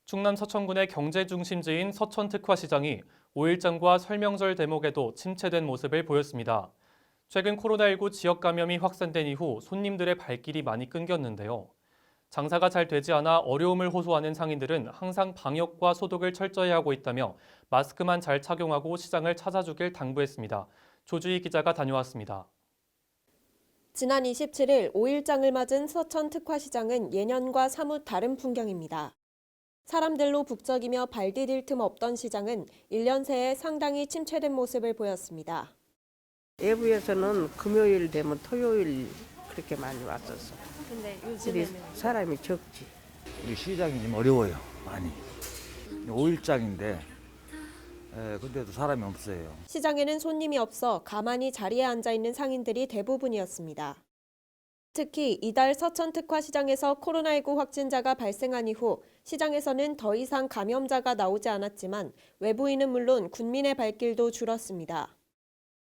충남 서천군의 경제 중심지인 서천특화시장이 5일장과 설명절 대목에도 침체된 모습을 보였습니다. 최근 코로나19 지역 감염이 확산된 이후 손님들의 발길이 많이 끊겼는데요. 장사가 잘 되지 않아 어려움을 호소하는 상인들은 항상 방역과 소독을 철저히 하고 있다며 마스크만 잘 착용하고 시장을 찾아주길 당부했습니다. 조주희 기자가 다녀왔습니다. 지난 27일 5일장을 맞은 서천특화시장은 예년과 사뭇 다른 풍경입니다. 사람들로 북적이며 발 디딜 틈 없던 시장은 1년 새에 상당히 침체된 모습을 보였습니다. 외부에서는 금요일 되면 토요일 그렇게 많이 왔었어. 근데 우리 요즘에는 사람이 적지. 우리 시장이 좀 어려워요, 많이. 5일장인데, 근데도 사람이 없어요. 시장에는 손님이 없어 가만히 자리에 앉아 있는 상인들이 대부분이었습니다. 특히 이달 서천특화시장에서 코로나19 확진자가 발생한 이후 시장에서는 더 이상 감염자가 나오지 않았지만 외부인은 물론 군민의 발길도 줄었습니다.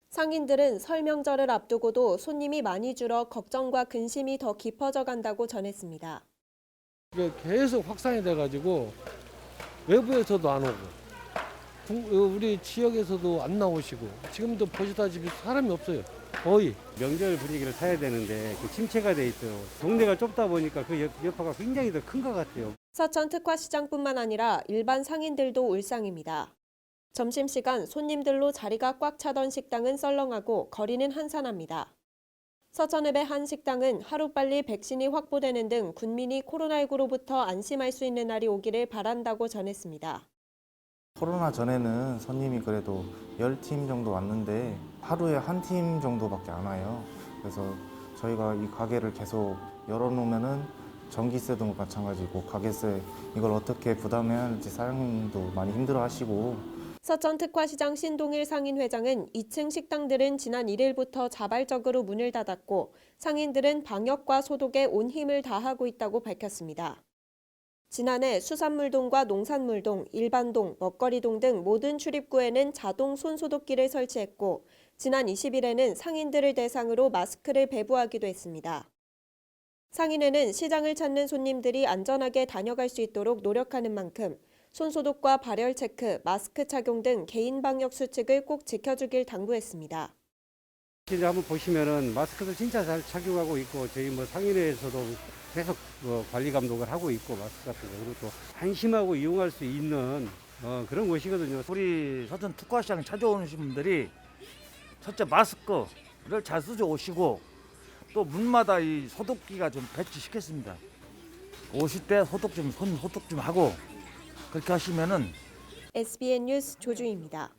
상인들은 설명절을 앞두고도 손님이 많이 줄어 걱정과 근심이 더 깊어져 간다고 전했습니다. 이게 계속 확산이 돼가지고 외부에서도 안 오고 우리 지역에서도 안 나오시고 지금도 보시다시피 사람이 없어요. 거의. 명절 분위기를 타야 되는데 그 침체가 돼 있어요. 동네가 좁다 보니까 그 여파가 굉장히 더 큰 것 같아요. 서천특화시장뿐만 아니라 일반 상인들도 울상입니다. 점심시간 손님들로 자리가 꽉 차던 식당은 썰렁하고 거리는 한산합니다. 서천읍의 한 식당은 하루빨리 백신이 확보되는 등 군민이 코로나19로부터 안심할 수 있는 날이 오기를 바란다고 전했습니다. 코로나 전에는 손님이 그래도 10팀 정도 왔는데 하루에 한 팀 정도밖에 안 와요. 그래서 저희가 이 가게를 계속 열어놓으면은 전기세도 마찬가지고 가게세 이걸 어떻게 부담해야 할지 사장님도 많이 힘들어하시고. 서천특화시장 신동일 상인회장은 2층 식당들은 지난 1일부터 자발적으로 문을 닫았고 상인들은 방역과 소독에 온 힘을 다하고 있다고 밝혔습니다. 지난해 수산물동과 농산물동, 일반동, 먹거리동 등 모든 출입구에는 자동 손소독기를 설치했고 지난 20일에는 상인들을 대상으로 마스크를 배부하기도 했습니다. 상인회는 시장을 찾는 손님들이 안전하게 다녀갈 수 있도록 노력하는 만큼 손소독과 발열 체크, 마스크 착용 등 개인 방역 수칙을 꼭 지켜주길 당부했습니다. 이제 한번 보시면은 마스크도 진짜 잘 착용하고 있고 저희 상인회에서도 계속 관리 감독을 하고 있고 마스크 같은 거 그리고 또 안심하고 이용할 수 있는 그런 곳이거든요. 우리 서천 특화시장 찾아오신 분들이 첫째 마스크를 잘 쓰셔 오시고 또 문마다 이 소독기가 좀 배치시켰습니다. 오실 때 손 소독 좀 하고 그렇게 하시면은 SBN 뉴스 조주희입니다.